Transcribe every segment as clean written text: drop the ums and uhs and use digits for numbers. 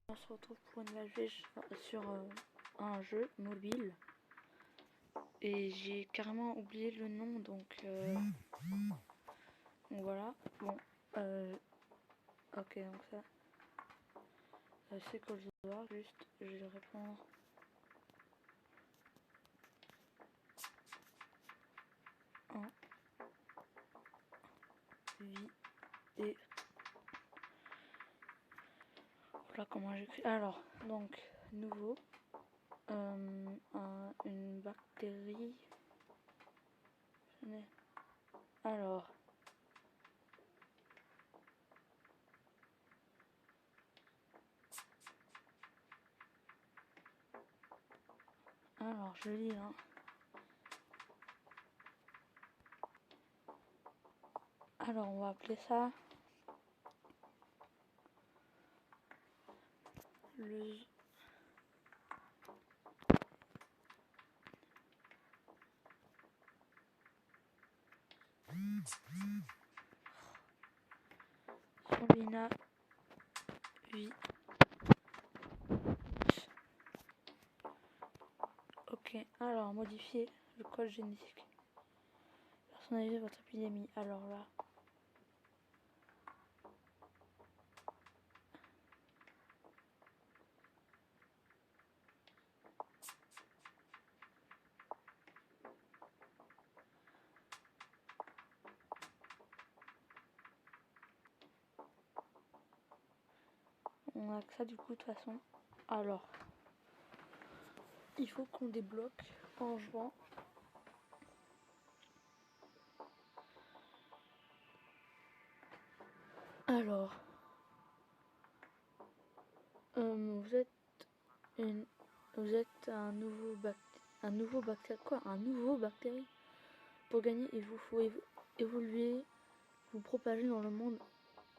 On se retrouve pour une live sur un jeu mobile et j'ai carrément oublié le nom, donc voilà. Bon, ok, donc ça c'est Call of War, juste je vais répondre. En vie et voilà comment j'écris. Alors donc nouveau, une bactérie. Alors je lis hein. Alors on va appeler ça le Zombina vie. Ok, alors modifier le code génétique. Personnaliser votre épidémie. Alors là. On a que ça du coup de toute façon. Alors. Il faut qu'on débloque en jouant. Alors. Vous êtes un nouveau bactérie. Pour gagner, il vous faut évoluer, vous propager dans le monde,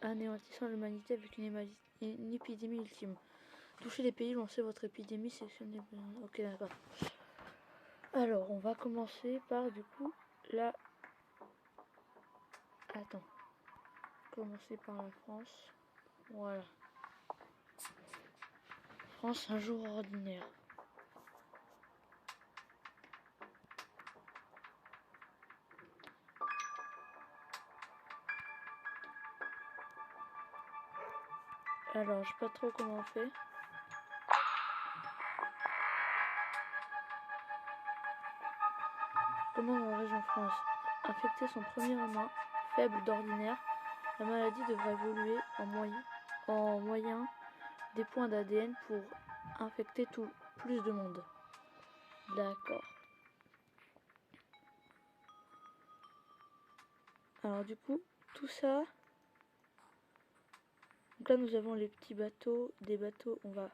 anéantissant l'humanité avec une épidémie ultime. Touchez les pays, lancez votre épidémie, sélectionnez. Ok, d'accord. Alors, on va commencer par du coup la. Attends. Commencer par la France. Voilà. France, un jour ordinaire. Alors, je sais pas trop comment on fait. Comment dans la région France, infecter son premier humain, faible d'ordinaire, la maladie devra évoluer en moyen des points d'ADN pour infecter plus de monde. D'accord. Alors du coup, tout ça. Donc là nous avons les petits bateaux, des bateaux, on va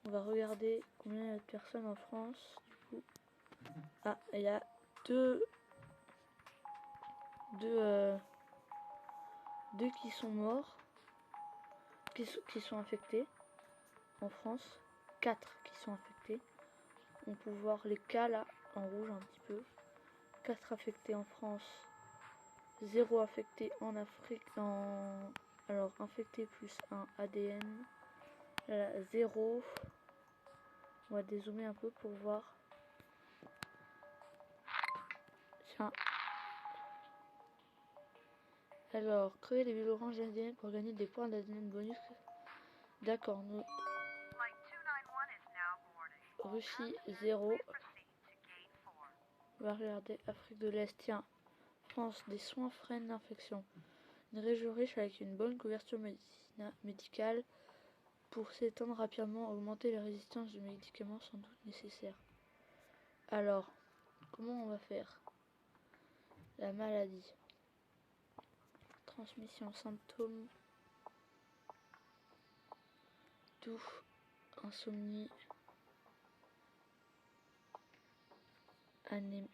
regarder combien il y a de personnes en France. Du coup. Ah, il y a deux qui sont morts, qui sont infectés en France, 4 qui sont infectés. On peut voir les cas là en rouge un petit peu. 4 affectés en France, 0 affecté en Afrique. Alors infecté plus 1 ADN, 0. On va dézoomer un peu pour voir. Tiens. Alors, créer les bulles oranges ADN pour gagner des points d'ADN bonus. D'accord, nous. Russie 0. On va regarder Afrique de l'Est. Tiens, France, des soins freinent l'infection. Une région riche avec une bonne couverture médicale pour s'étendre rapidement, augmenter la résistance du médicament sans doute nécessaire. Alors, comment on va faire? La maladie. Transmission, symptômes. Toux, insomnie. Anémie.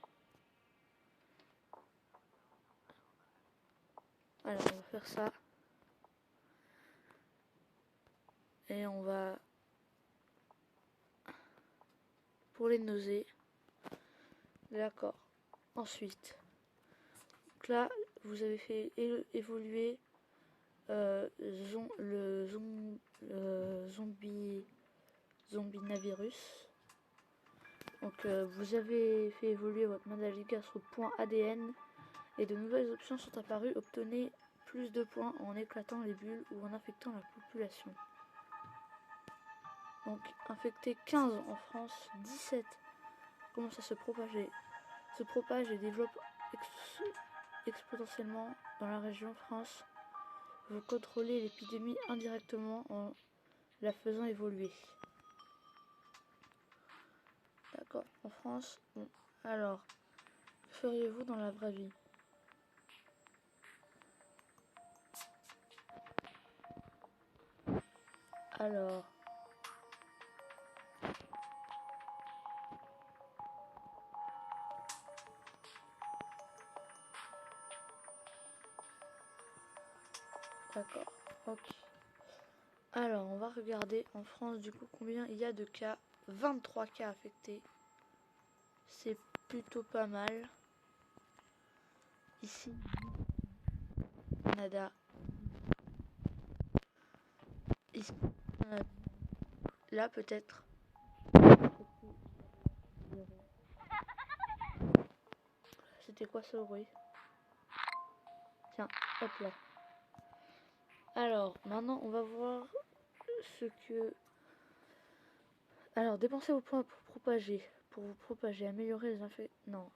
Alors on va faire ça. Et on va. Pour les nausées. D'accord. Ensuite. Donc là, vous avez fait évoluer zombinavirus. Donc vous avez fait évoluer votre maladie grâce au point ADN et de nouvelles options sont apparues. Obtenez plus de points en éclatant les bulles ou en infectant la population. Donc infecté 15 en France, 17 commence à se propager. Se propage et développe exponentiellement dans la région France. Vous contrôlez l'épidémie indirectement en la faisant évoluer. D'accord, en France, bon. Alors, que feriez-vous dans la vraie vie? Alors, d'accord, ok. Alors, on va regarder en France du coup combien il y a de cas. 23 cas affectés. C'est plutôt pas mal. Ici, Canada. Ici, là peut-être. C'était quoi ce bruit? Tiens, hop là. Alors, maintenant, on va voir ce que... Alors, dépensez vos points pour propager. Pour vous propager, améliorer les infections... Non.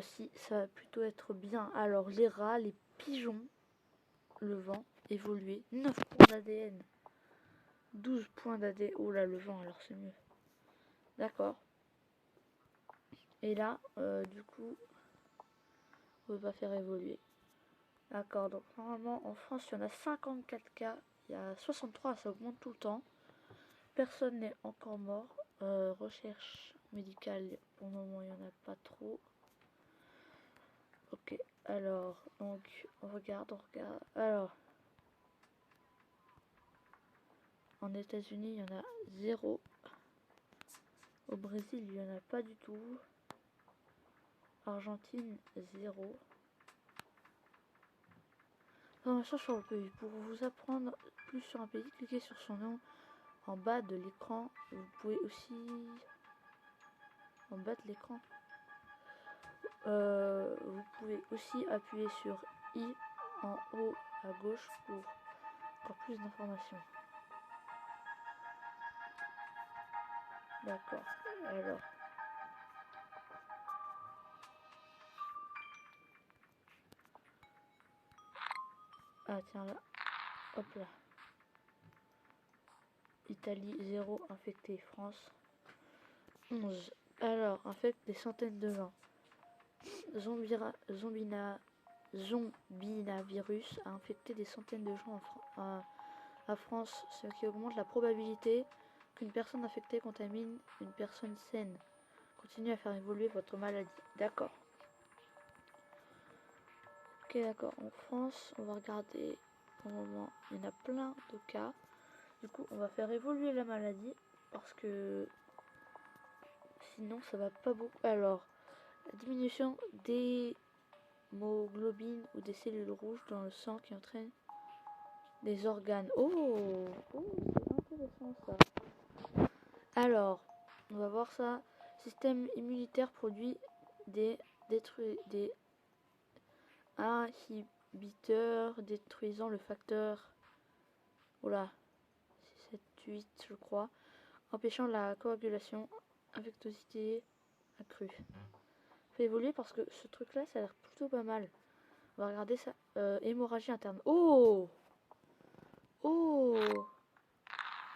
Si, ça va plutôt être bien. Alors, les rats, les pigeons, le vent, évoluer. 9 points d'ADN. 12 points d'ADN. Oh là, le vent, alors c'est mieux. D'accord. Et là, du coup, on va faire évoluer. D'accord, donc normalement, en France, il y en a 54 cas. Il y a 63, ça augmente tout le temps. Personne n'est encore mort. Recherche médicale, pour le moment, il n'y en a pas trop. Ok, alors, donc, on regarde. Alors, en États-Unis, il y en a 0. Au Brésil, il n'y en a pas du tout. Argentine, 0. Information sur le pays. Pour vous apprendre plus sur un pays, cliquez sur son nom en bas de l'écran. Vous pouvez aussi... En bas de l'écran. Vous pouvez aussi appuyer sur I en haut à gauche pour encore plus d'informations. D'accord. Alors. Ah tiens là. Hop là. Italie 0 infecté. France 11. Alors, infecte des centaines de gens. Zombinavirus a infecté des centaines de gens à France, ce qui augmente la probabilité qu'une personne infectée contamine une personne saine. Continuez à faire évoluer votre maladie. D'accord. Ok, d'accord. En France, on va regarder. Pour le moment, il y en a plein de cas. Du coup, on va faire évoluer la maladie parce que sinon, ça va pas beaucoup. Alors, la diminution d'hémoglobine ou des cellules rouges dans le sang qui entraîne des organes. Oh, c'est intéressant ça. Alors, on va voir ça. Système immunitaire produit des inhibiteurs détruisant le facteur. Oula, 7, 8 je crois. Empêchant la coagulation, infectiosité accrue. Fait évoluer parce que ce truc là ça a l'air plutôt pas mal. On va regarder ça. Hémorragie interne. Oh,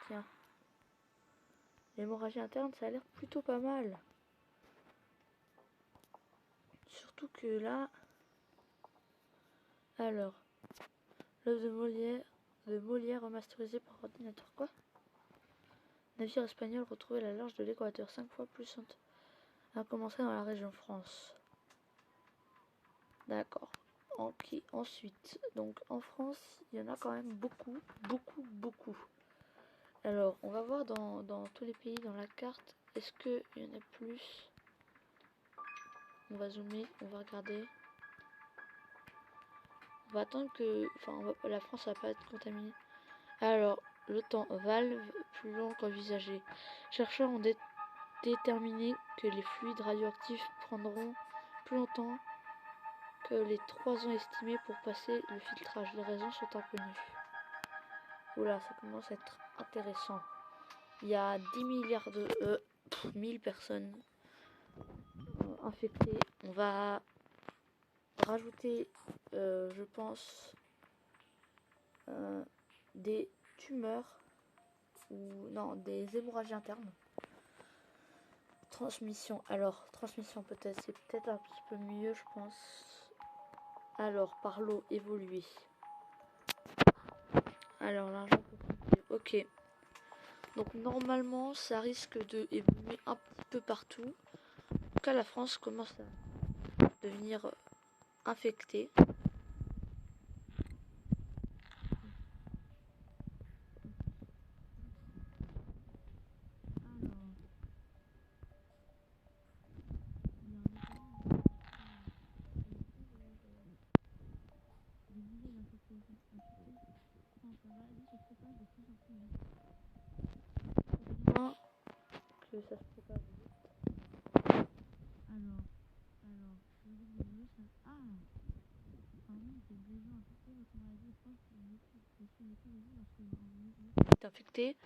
tiens. L'hémorragie interne ça a l'air plutôt pas mal. Surtout que là. Alors. L'œuvre de Molière remasterisée par ordinateur. Quoi? Navire espagnol retrouvé à la large de l'Équateur. 5 fois plus a commencé dans la région France. D'accord. Ok, ensuite, donc en France, il y en a quand même beaucoup. Alors, on va voir dans tous les pays dans la carte. Est-ce qu'il y en a plus? On va zoomer, on va regarder. On va attendre que... Enfin, la France va pas être contaminée. Alors, le temps valve plus long qu'envisagé. Chercheurs ont déterminé que les fluides radioactifs prendront plus longtemps que les 3 ans estimés pour passer le filtrage. Les raisons sont inconnues. Oula, ça commence à être intéressant. Il y a 10 milliards de 1000 personnes infectées. On va rajouter, je pense, des tumeurs ou non, des hémorragies internes. Transmission. Alors, transmission peut-être, c'est peut-être un petit peu mieux, je pense. Alors, par l'eau évoluée. Alors, l'argent pour ok. Donc, normalement, ça risque de évoluer un petit peu partout. En tout cas, la France commence à devenir infectée. Que ça se propage vite. Est infecté.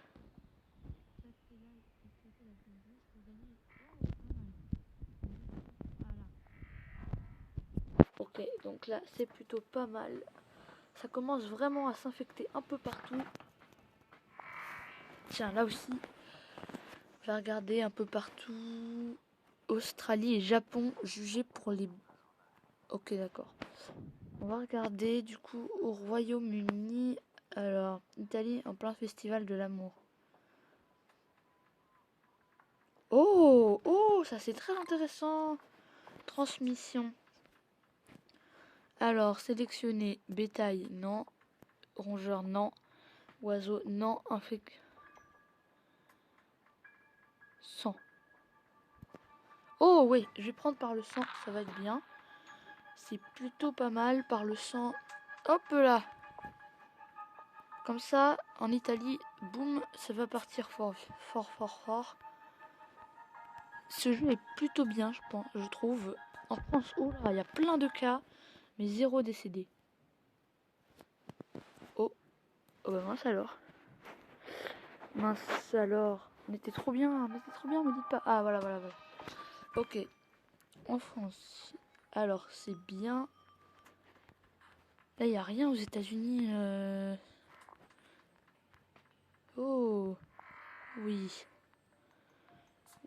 Ok, donc là c'est plutôt pas mal. Ça commence vraiment à s'infecter un peu partout. Tiens, là aussi, je vais regarder un peu partout. Australie et Japon jugés pour les... Ok, d'accord. On va regarder du coup au Royaume-Uni. Alors, Italie en plein festival de l'amour. Oh, oh, ça c'est très intéressant. Transmission. Alors, sélectionner bétail, non. Rongeur, non. Oiseau, non. Infect... Sang. Oh oui, je vais prendre par le sang, ça va être bien. C'est plutôt pas mal par le sang. Hop là. Comme ça, en Italie, boum, ça va partir fort, fort, fort, fort. Ce jeu est plutôt bien, je pense, je trouve. En France, oh là, il y a plein de cas, mais 0 décédé. Oh, oh bah mince alors. Mince alors. On était trop bien, me dites pas. Ah voilà, voilà, voilà. Ok. En France. Alors, c'est bien. Là, il n'y a rien aux États-Unis. Oh, oui.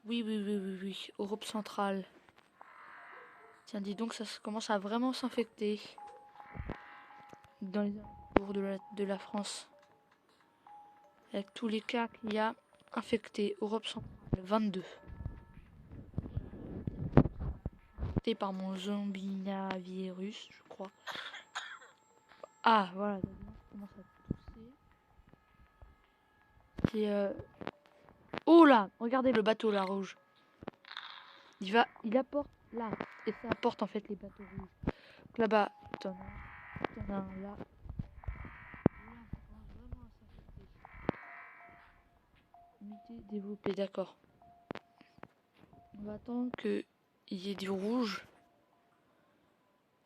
Oui, oui, oui, oui, oui. Europe centrale. Tiens, dis donc, ça commence à vraiment s'infecter. Dans les alentours de la France. Avec tous les cas qu'il y a infectés. Europe centrale, 22. Infecté par mon zombinavirus, je crois. Ah, voilà. Ça commence à tousser. C'est... Oh là, regardez le bateau là, rouge. Il apporte là. Et ça apporte en fait les bateaux rouges. Là-bas, t'en as un là. Unité développée, d'accord. On va attendre qu'il y ait du rouge.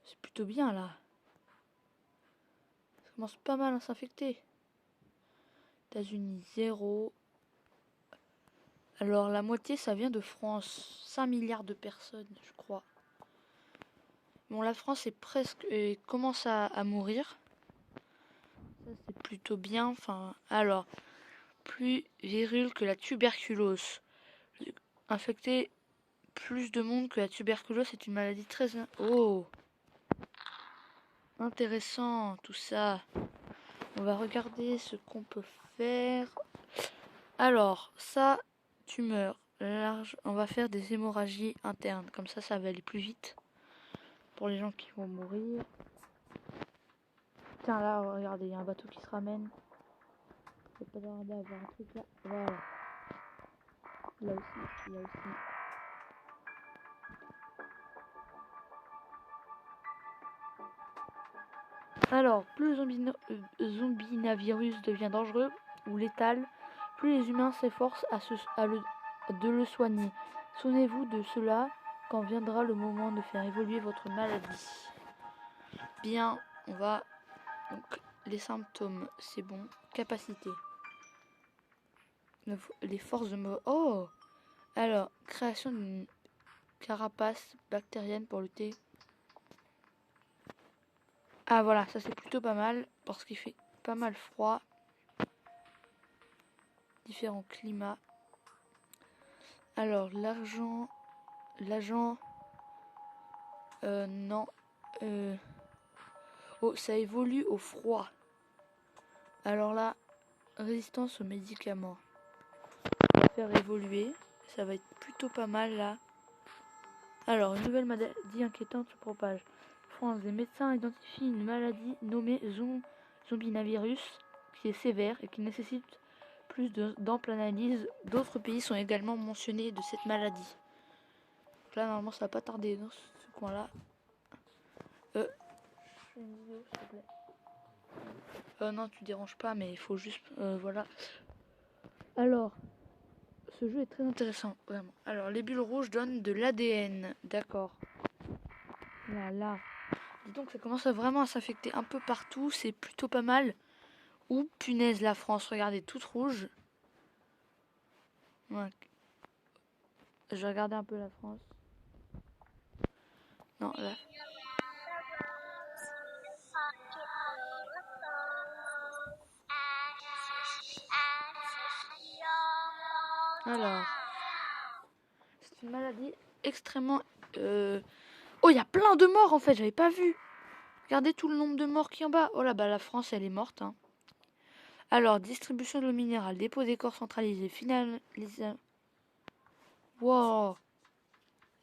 C'est plutôt bien là. Ça commence pas mal à s'infecter. États-Unis, 0. Alors la moitié ça vient de France. 5 milliards de personnes, je crois. Bon, la France est presque... commence à mourir. Ça c'est plutôt bien. Enfin, alors, plus virule que la tuberculose. Infecter plus de monde que la tuberculose, c'est une maladie très... Oh, intéressant tout ça. On va regarder ce qu'on peut faire. Alors, ça, tumeur large. On va faire des hémorragies internes. Comme ça va aller plus vite. Pour les gens qui vont mourir. Tiens, là, regardez, il y a un bateau qui se ramène. Faut pas tarder à avoir un truc là. Voilà. Là aussi, là aussi. Alors, plus le zombinavirus devient dangereux, ou létal, plus les humains s'efforcent de le soigner. Souvenez-vous de cela quand viendra le moment de faire évoluer votre maladie. Bien, on va... Donc, les symptômes, c'est bon. Capacité. Les forces de mort. Oh! Alors, création d'une carapace bactérienne pour lutter. Ah voilà, ça c'est plutôt pas mal parce qu'il fait pas mal froid. Différents climats. Alors, l'agent... non. Oh, ça évolue au froid. Alors là, résistance aux médicaments. On va faire évoluer. Ça va être plutôt pas mal là. Alors, une nouvelle maladie inquiétante se propage. En France, des médecins identifient une maladie nommée zombinavirus qui est sévère et qui nécessite plus d'amples analyses. D'autres pays sont également mentionnés de cette maladie. Donc là, normalement, ça va pas tarder dans ce coin-là. Je fais une vidéo, s'il te plaît. Non, tu déranges pas, mais il faut juste... voilà. Alors, ce jeu est très intéressant, vraiment. Alors, les bulles rouges donnent de l'ADN. D'accord. Là. Dis donc, ça commence vraiment à s'infecter un peu partout. C'est plutôt pas mal. Ouh, punaise, la France. Regardez, toute rouge. Ouais. Je vais regarder un peu la France. Non, là. Alors. C'est une maladie extrêmement... Oh, il y a plein de morts, en fait. J'avais pas vu. Regardez tout le nombre de morts qui est en bas. Oh là, bah la France, elle est morte. Hein. Alors, distribution de l'eau minérale, dépôt des corps centralisé, finalisation. Wow.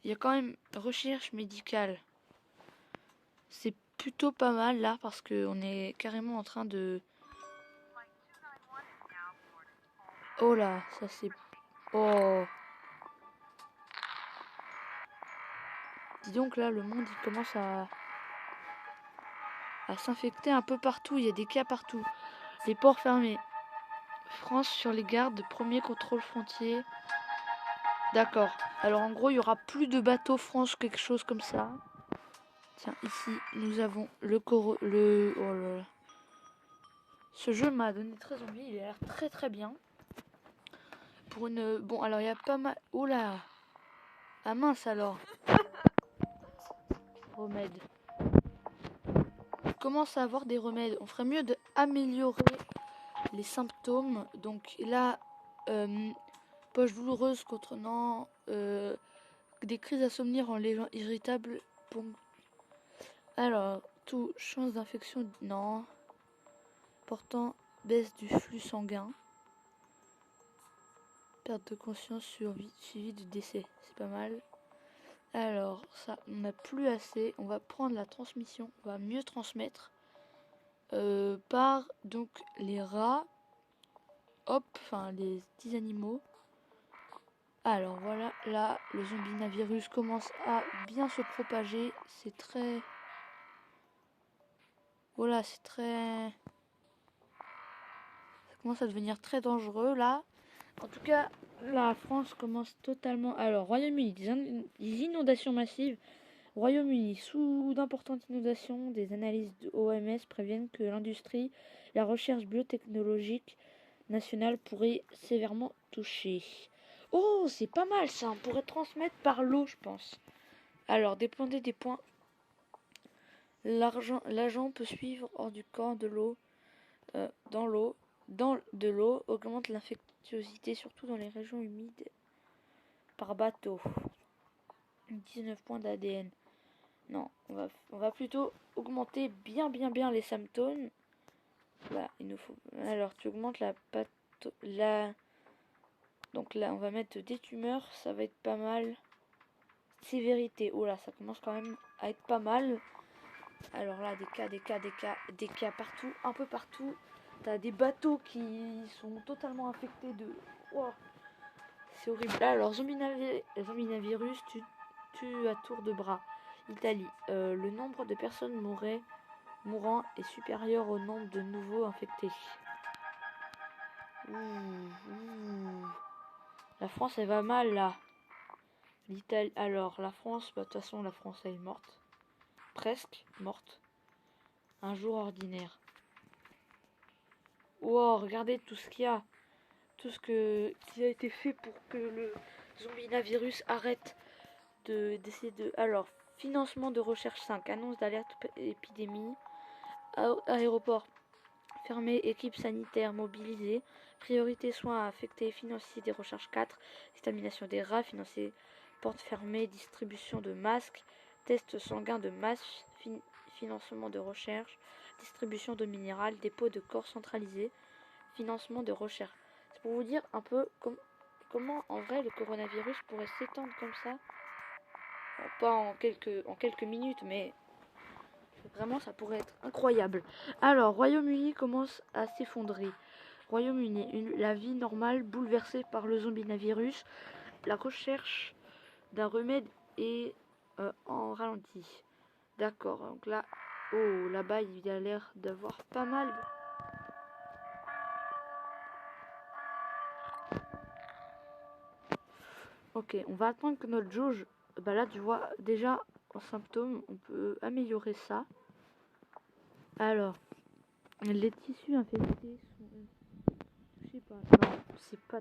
Il y a quand même recherche médicale. C'est plutôt pas mal là parce qu'on est carrément en train de... Oh là, ça c'est... Oh. Dis donc là, le monde il commence à s'infecter un peu partout. Il y a des cas partout. Les ports fermés. France sur les gardes, premier contrôle frontier. D'accord. Alors en gros, il y aura plus de bateaux France, quelque chose comme ça. Tiens, ici, nous avons oh là là. Ce jeu m'a donné très envie. Il a l'air très très bien. Pour une... Bon, alors il y a pas mal... Oh là. Ah mince alors. Remède. On commence à avoir des remèdes. On ferait mieux d'améliorer les symptômes. Donc là, poche douloureuse contre non... des crises à somnir en les gens irritables. Bon. Alors, tout, chance d'infection, non. Portant baisse du flux sanguin. Perte de conscience suivie de décès. C'est pas mal. Alors, ça, on n'a plus assez. On va prendre la transmission. On va mieux transmettre. Par, donc, les rats. Hop, enfin, les petits animaux. Alors, voilà. Là, le zombinavirus commence à bien se propager. C'est très... Voilà, c'est très... Ça commence à devenir très dangereux, là. En tout cas, la France commence totalement... Alors, Royaume-Uni, des inondations massives. Royaume-Uni, sous d'importantes inondations, des analyses de OMS préviennent que l'industrie, la recherche biotechnologique nationale pourrait sévèrement toucher. Oh, c'est pas mal ça, on pourrait transmettre par l'eau, je pense. Alors, dépendez des points. L'agent peut suivre hors du corps de l'eau, de l'eau, augmente l'infectiosité, surtout dans les régions humides, par bateau. 19 points d'ADN. Non, on va plutôt augmenter bien les symptômes. Là, il nous faut... Alors, tu augmentes donc là, on va mettre des tumeurs, ça va être pas mal. Sévérité, oh là, ça commence quand même à être pas mal. Alors là, des cas partout, un peu partout. T'as des bateaux qui sont totalement infectés de... Wow. C'est horrible. Là, alors, zombinavirus, tu à tour de bras. Italie, le nombre de personnes mourant est supérieur au nombre de nouveaux infectés. La France, elle va mal, là. L'Italie... Alors, la France, bah, de toute façon, la France, elle est morte. Presque morte. Un jour ordinaire. Wow, regardez tout ce qu'il y a. Tout ce qui a été fait pour que le zombie-virus arrête d'essayer de... Alors, financement de recherche 5. Annonce d'alerte épidémie. Aéroport fermé, équipe sanitaire mobilisée. Priorité soins affectés, financier des recherches 4. Extermination des rats, financier porte fermée, distribution de masques. Test sanguin de masse, financement de recherche. Distribution de minéral, dépôt de corps centralisé. Financement de recherche. C'est pour vous dire un peu comment en vrai le coronavirus pourrait s'étendre comme ça. Bon, pas en quelques minutes, mais vraiment ça pourrait être incroyable. Alors, Royaume-Uni commence à s'effondrer. Royaume-Uni, la vie normale bouleversée par le zombie-virus. La recherche d'un remède est en ralenti. D'accord, donc là, oh, là-bas il a l'air d'avoir pas mal. Ok, on va attendre que notre jauge... Bah là, tu vois, déjà, en symptômes, on peut améliorer ça. Alors, les tissus infectés sont... Je sais pas, non, c'est pas...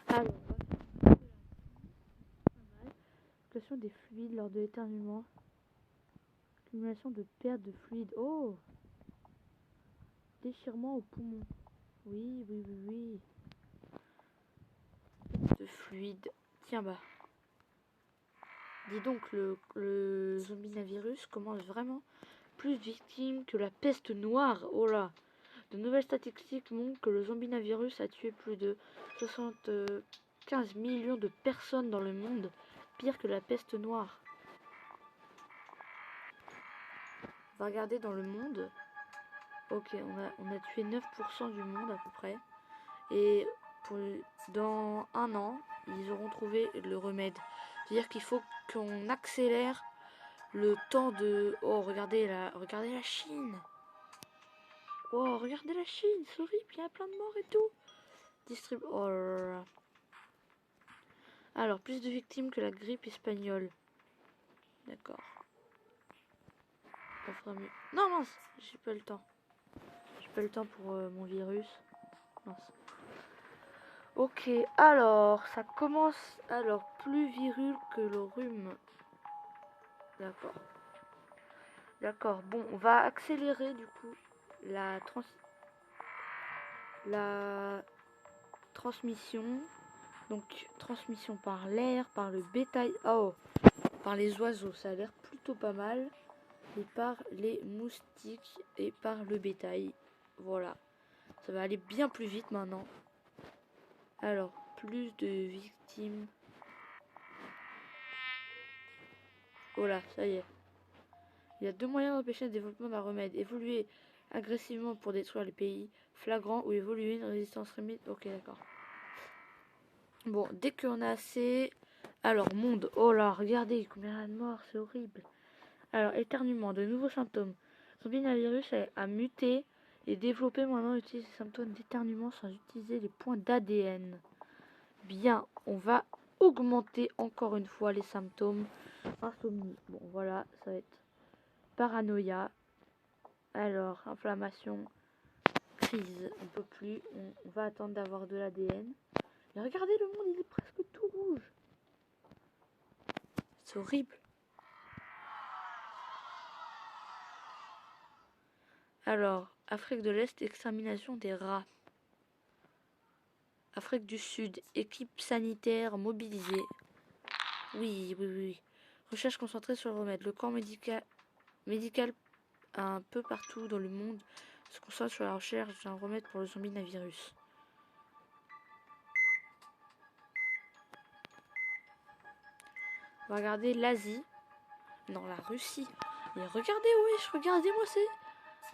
Alors, on va faire circulation des fluides lors de l'éternuement. Accumulation de perte de fluide. Oh! Déchirement au poumon. Oui, oui, oui, oui. De fluide. Tiens, bah... Dis donc, le zombie-virus commence vraiment plus de victimes que la peste noire. Oh là! De nouvelles statistiques montrent que le zombie-virus a tué plus de 75 millions de personnes dans le monde, pire que la peste noire. On va regarder dans le monde. Ok, on a tué 9% du monde à peu près. Et dans un an, ils auront trouvé le remède. C'est-à-dire qu'il faut qu'on accélère le temps de... Oh, regardez la Chine. Oh, regardez la Chine, c'est horrible, il y a plein de morts et tout. Oh là là. Alors, plus de victimes que la grippe espagnole. D'accord. On fera mieux. Non, mince, j'ai pas le temps. J'ai pas le temps pour mon virus. Mince. Ok, alors, ça commence... Alors, plus virule que le rhume. D'accord. D'accord, bon, on va accélérer du coup la transmission. Donc, transmission par l'air, par le bétail. Oh, par les oiseaux, ça a l'air plutôt pas mal. Et par les moustiques et par le bétail. Voilà. Ça va aller bien plus vite maintenant. Alors, plus de victimes. Voilà, ça y est. Il y a deux moyens d'empêcher le développement d'un remède. Évoluer agressivement pour détruire les pays flagrants ou évoluer une résistance remède. Ok, d'accord. Bon, dès qu'on a assez... Alors, monde. Oh là, regardez combien il y a de morts, c'est horrible. Alors, éternuement, de nouveaux symptômes. Son virus a muté et développé maintenant utilise les symptômes d'éternuement sans utiliser les points d'ADN. Bien, on va augmenter encore une fois les symptômes. Insomnie. Bon, voilà, ça va être paranoïa. Alors, inflammation, crise, on peut plus. On va attendre d'avoir de l'ADN. Mais regardez, le monde, il est presque tout rouge. C'est horrible. Alors, Afrique de l'Est, extermination des rats. Afrique du Sud, équipe sanitaire mobilisée. Oui, oui, oui. Recherche concentrée sur le remède. Le corps médical un peu partout dans le monde se concentre sur la recherche d'un remède pour le zombie-virus. On va regarder l'Asie. Non, la Russie. Mais regardez, wesh, regardez-moi,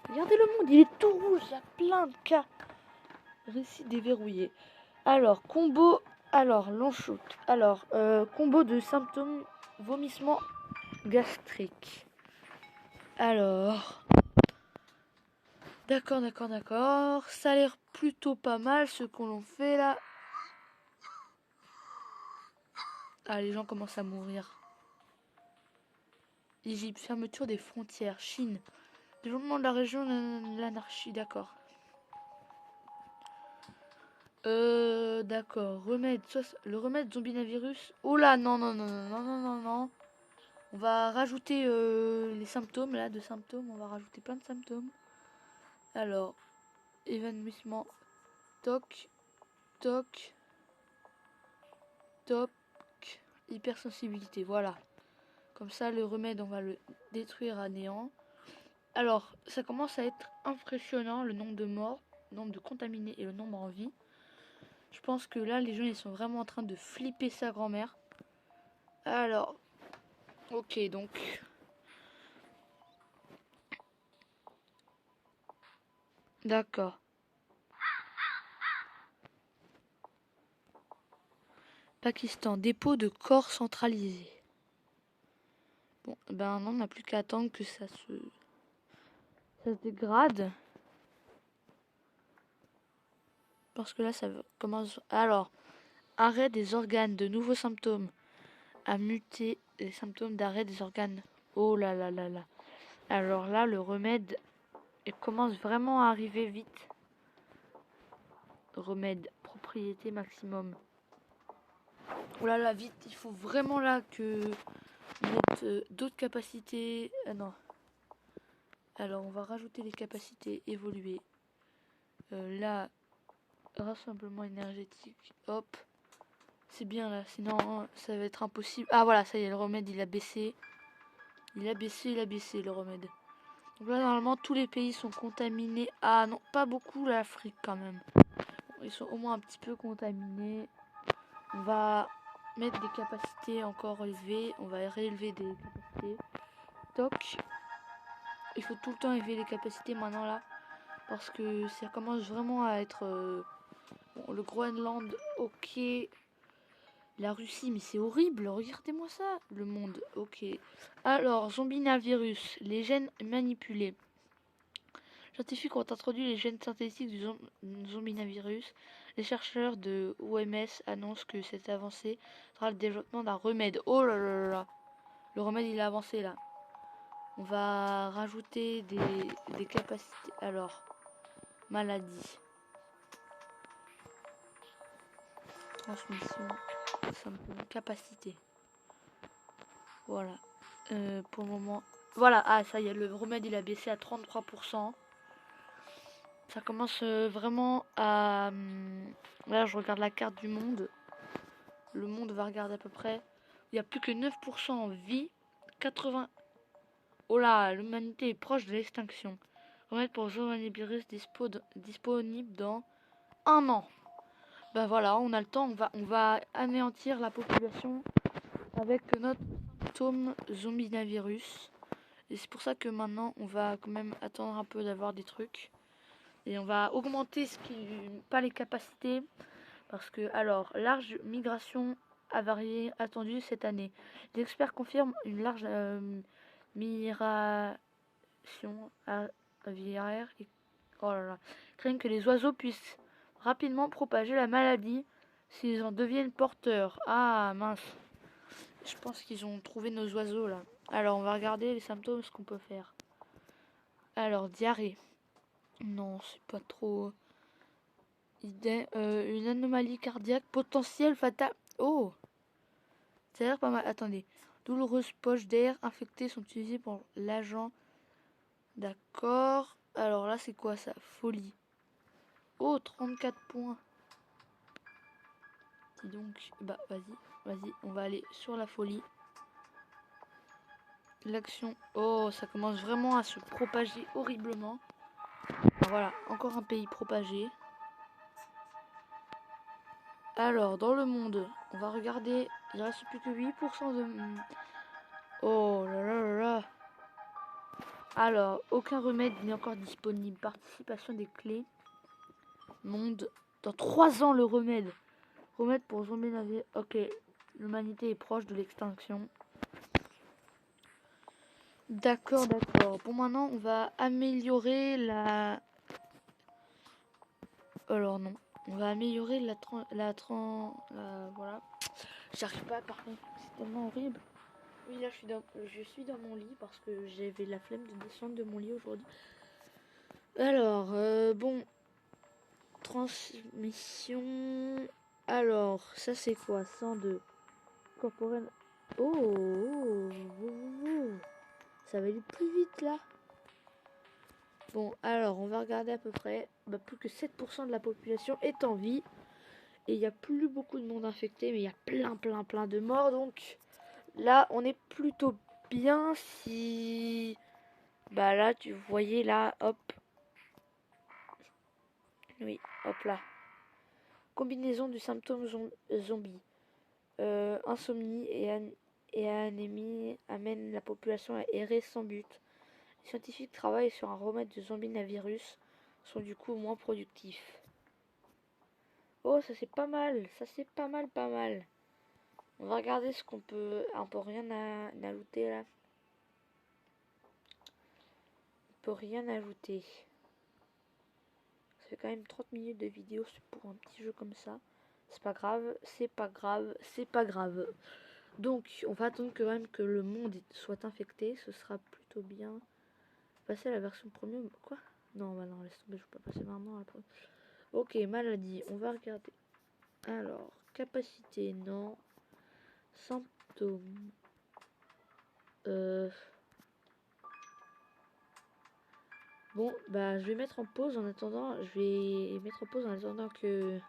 regardez le monde, il est tout rouge, il y a plein de cas. Récit déverrouillé. Alors, combo... Alors, long shoot. Alors, combo de symptômes, vomissement gastrique. Alors... D'accord, d'accord, d'accord. Ça a l'air plutôt pas mal ce qu'on fait là. Ah, les gens commencent à mourir. Égypte, fermeture des frontières. Chine, développement de la région, l'anarchie, d'accord. D'accord. Remède, le remède zombinavirus. Oh là, non, non, non, non, non, non, non, non. On va rajouter les symptômes là, de symptômes. On va rajouter plein de symptômes. Alors, évanouissement. Toc, toc, toc. Hypersensibilité, voilà. Comme ça, le remède, on va le détruire à néant. Alors, ça commence à être impressionnant, le nombre de morts, le nombre de contaminés et le nombre en vie. Je pense que là, les gens, ils sont vraiment en train de flipper sa grand-mère. Alors, ok, donc... D'accord. Pakistan, dépôt de corps centralisé. Bon, ben non, on n'a plus qu'à attendre que ça se dégrade. Parce que là, ça commence... Alors, arrêt des organes, de nouveaux symptômes. À muter les symptômes d'arrêt des organes. Oh là là là là. Alors là, le remède, il commence vraiment à arriver vite. Remède, propriété maximum. Oh là là, vite, il faut vraiment là que mettre d'autres capacités. Ah non. Alors, on va rajouter les capacités évoluer. Là, rassemblement énergétique. Hop. C'est bien là, sinon ça va être impossible. Ah voilà, ça y est, le remède il a baissé. Il a baissé, il a baissé le remède. Donc là, normalement, tous les pays sont contaminés. Ah non, pas beaucoup l'Afrique quand même. Ils sont au moins un petit peu contaminés. On va mettre des capacités encore élevées. On va réélever des capacités. Toc. Il faut tout le temps élever les capacités maintenant là. Parce que ça commence vraiment à être... Bon, le Groenland, ok. La Russie, mais c'est horrible. Regardez-moi ça. Le monde, ok. Alors, zombinavirus. Les gènes manipulés. Scientifiques ont introduit les gènes synthétiques du zombinavirus. Les chercheurs de OMS annoncent que cette avancée sera le développement d'un remède. Oh là là là là. Le remède, il a avancé là. On va rajouter des capacités. Alors, maladie. Transmission. Symptômes. Capacité. Voilà. Pour le moment. Voilà. Ah, ça y est, le remède, il a baissé à 33%. Ça commence vraiment à... Là, je regarde la carte du monde. Le monde va regarder à peu près. Il n'y a plus que 9% en vie. 80... Oh là, l'humanité est proche de l'extinction. Remède pour coronavirus disponible dans 1 an. Ben voilà, on a le temps. On va anéantir la population avec notre symptôme zombinavirus. Et c'est pour ça que maintenant, on va quand même attendre un peu d'avoir des trucs. Et on va augmenter pas les capacités. Parce que, alors, large migration avariée attendue cette année. Les experts confirment une large migration aviaire. Oh là là. Craignent que les oiseaux puissent rapidement propager la maladie s'ils en deviennent porteurs. Ah mince. Je pense qu'ils ont trouvé nos oiseaux là. Alors, on va regarder les symptômes, ce qu'on peut faire. Alors, diarrhée. Non, c'est pas trop... une anomalie cardiaque potentielle fatale. Oh, ça a l'air pas mal. Attendez. Douloureuses poches d'air infectées sont utilisées pour l'agent. D'accord. Alors là, c'est quoi ça? Folie. Oh, 34 points. Dis donc. Bah, vas-y. On va aller sur la folie. L'action. Oh, ça commence vraiment à se propager horriblement. Alors, voilà, encore un pays propagé. Alors, dans le monde, on va regarder. Il reste plus que 8% de... Oh là là là là. Alors, aucun remède n'est encore disponible. Participation des clés. Monde. Dans 3 ans, le remède. Remède pour zombie navire. Ok. L'humanité est proche de l'extinction. D'accord, d'accord. Bon, maintenant, on va améliorer la Alors non. On va améliorer voilà. J'arrive pas par contre. C'est tellement horrible. Oui, là je suis dans mon lit parce que j'avais la flemme de descendre de mon lit aujourd'hui. Alors, bon. Transmission. Alors, ça c'est quoi? 102. Corporel. Oh. Ça va aller plus vite là. Bon, alors, on va regarder à peu près. Bah, plus que 7% de la population est en vie. Et il n'y a plus beaucoup de monde infecté, mais il y a plein de morts. Donc, là, on est plutôt bien si... Bah là, tu voyais là, hop. Oui, hop là. Combinaison du symptôme zombie. Insomnie et anémie amènent la population à errer sans but. Les scientifiques travaillent sur un remède de zombie-navirus, sont du coup moins productifs. Oh, ça c'est pas mal, ça c'est pas mal. On va regarder ce qu'on peut... On peut rien ajouter là. On peut rien ajouter. Ça fait quand même 30 minutes de vidéo pour un petit jeu comme ça. C'est pas grave. Donc, on va attendre quand même que le monde soit infecté. Ce sera plutôt bien. Passer à la version premium. Quoi? Non, bah non, laisse tomber, je peux pas passer maintenant à la premium. Ok, maladie, on va regarder. Alors, capacité, non. Symptômes. Bon, bah, je vais mettre en pause en attendant. Que...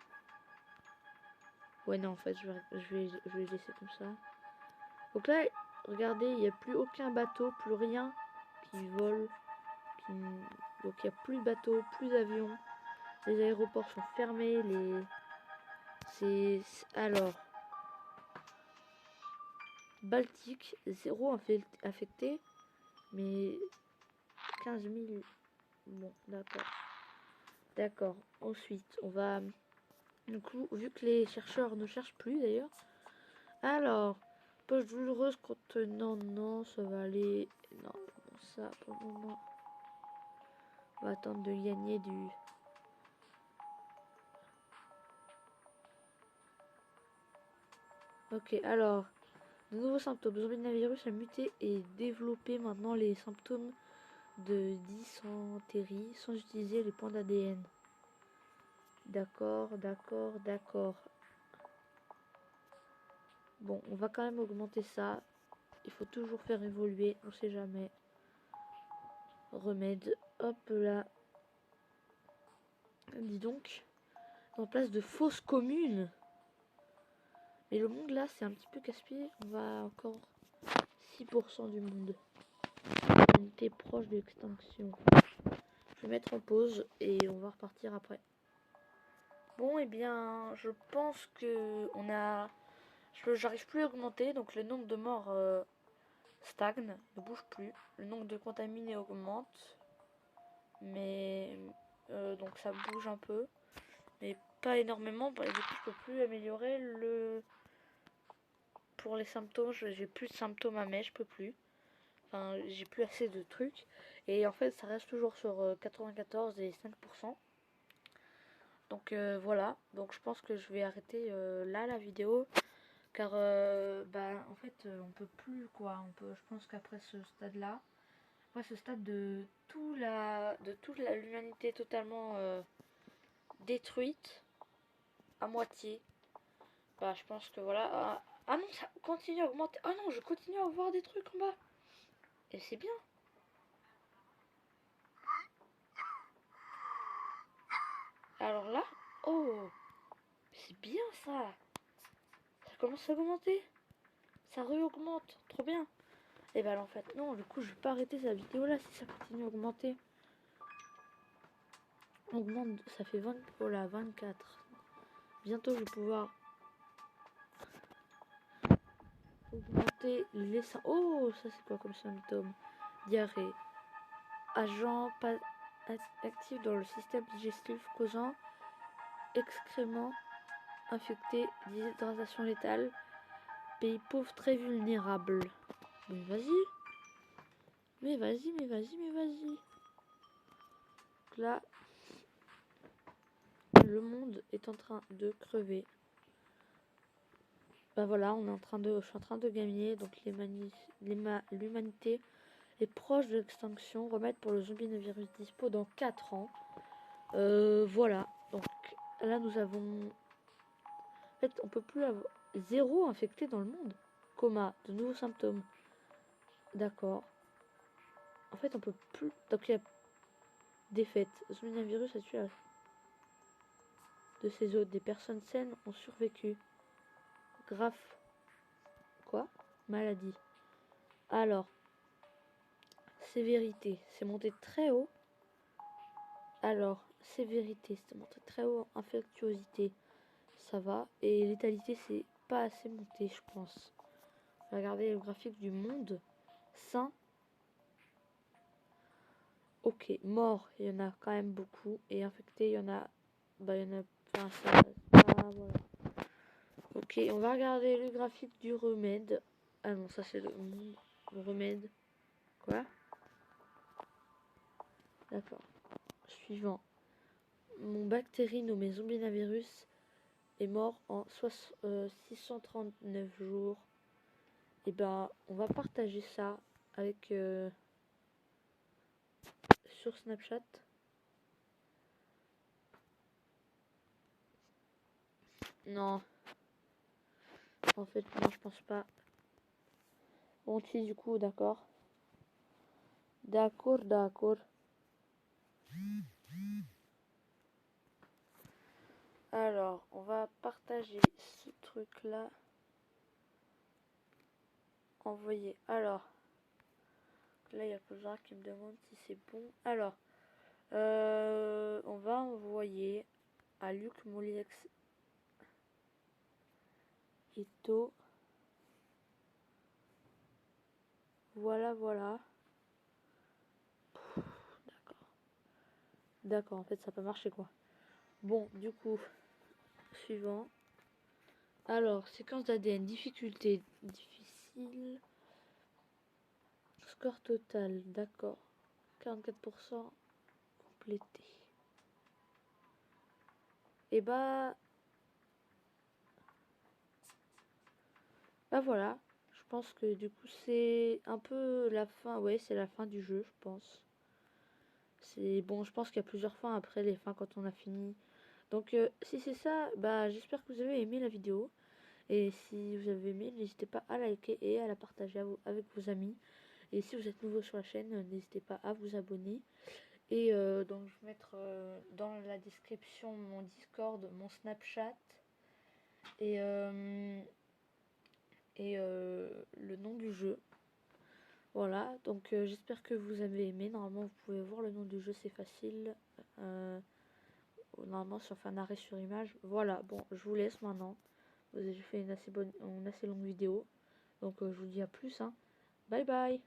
Ouais, non, en fait, je vais laisser comme ça. Donc là, regardez, il n'y a plus aucun bateau, plus rien qui vole. Donc il n'y a plus de bateaux, plus d'avions. Les aéroports sont fermés. Alors, Baltique, 0 affecté. Mais 15 000... Bon, d'accord. Ensuite, on va... Du coup, vu que les chercheurs ne cherchent plus d'ailleurs. Alors, poche douloureuse contenant... Non, ça va aller... Non, bon, ça pour le moment. On va attendre de gagner du... Ok, alors... De nouveaux symptômes. Zombie-navirus a muté et développé maintenant les symptômes de dysenterie sans utiliser les points d'ADN. D'accord. Bon, on va quand même augmenter ça. Il faut toujours faire évoluer, on sait jamais. Remède, hop là. Dis donc, en place de fausses communes. Mais le monde là, c'est un petit peu casse-pied. On va encore 6% du monde. On était proche de l'extinction. Je vais mettre en pause et on va repartir après. Bon, et bien, je pense que on a... J'arrive plus à augmenter, donc le nombre de morts stagne, ne bouge plus. Le nombre de contaminés augmente. Mais... donc ça bouge un peu. Mais pas énormément. Et du coup, je peux plus améliorer le... Pour les symptômes, j'ai plus de symptômes à mettre, je peux plus. Enfin, j'ai plus assez de trucs. Et en fait, ça reste toujours sur 94 et 5%. Donc voilà, donc je pense que je vais arrêter là la vidéo car en fait on peut plus quoi, je pense qu'après ce stade là, après ce stade de toute l'humanité totalement détruite à moitié, bah je pense que voilà, ah non ça continue à augmenter, ah non je continue à voir des trucs en bas et c'est bien. Alors là, oh c'est bien ça. Ça commence à augmenter. Ça re-augmente. Trop bien. Et bah en fait non, du coup je vais pas arrêter sa vidéo là si ça continue à augmenter. Augmente, ça fait 20, voilà 24. Bientôt je vais pouvoir augmenter les... Oh ça c'est quoi comme symptôme? Diarrhée. Agent pas actif dans le système digestif causant excréments infectés, déshydratation létale. Pays pauvre très vulnérable. Mais vas-y. Mais vas-y. Là, le monde est en train de crever. Bah voilà, je suis en train de gagner, donc l'humanité est proche de l'extinction. Remède pour le zombie-virus dispo dans 4 ans. Voilà, donc là nous avons... En fait, on peut plus avoir 0 infecté dans le monde. Coma, de nouveaux symptômes. D'accord. En fait, on peut plus... Donc il y a défaite. Zombie-virus a tué de ses hôtes. Des personnes saines ont survécu. Grave. Quoi? Maladie. Alors, sévérité, c'est monté très haut. Alors, sévérité, c'est monté très haut. Infectiosité, ça va. Et létalité, c'est pas assez monté, je pense. Regardez le graphique du monde. Sain. Ok, mort, il y en a quand même beaucoup. Et infecté, il y en a... Bah, il y en a... Enfin, voilà. Ok, on va regarder le graphique du remède. Ah non, ça c'est le monde. Le remède. Quoi? D'accord. Suivant. Mon bactérie nommée zombinavirus est mort en 639 jours. Et ben, on va partager ça avec sur Snapchat. Non. En fait, non, je pense pas. Bon, si, du coup, d'accord. D'accord, d'accord. Alors, on va partager ce truc-là. Envoyer. Alors, là, il y a plusieurs qui me demandent si c'est bon. Alors, on va envoyer à Luc Moliex Ito. Voilà, voilà. D'accord. D'accord, en fait, ça peut marcher, quoi. Bon, du coup, suivant. Alors, séquence d'ADN, difficulté, difficile. Score total, d'accord. 44% complété. Et bah voilà. Je pense que du coup c'est un peu la fin. Ouais, c'est la fin du jeu, je pense. C'est bon, je pense qu'il y a plusieurs fins après les fins quand on a fini. Donc si c'est ça, bah j'espère que vous avez aimé la vidéo. Et si vous avez aimé, n'hésitez pas à liker et à la partager avec vos amis. Et si vous êtes nouveau sur la chaîne, n'hésitez pas à vous abonner. Et donc je vais mettre dans la description mon Discord, mon Snapchat et le nom du jeu. Voilà, donc j'espère que vous avez aimé. Normalement vous pouvez voir le nom du jeu, c'est facile. Normalement si on fait un arrêt sur image. Voilà, bon je vous laisse maintenant. J'ai fait une assez longue vidéo. Donc je vous dis à plus. Hein. Bye bye.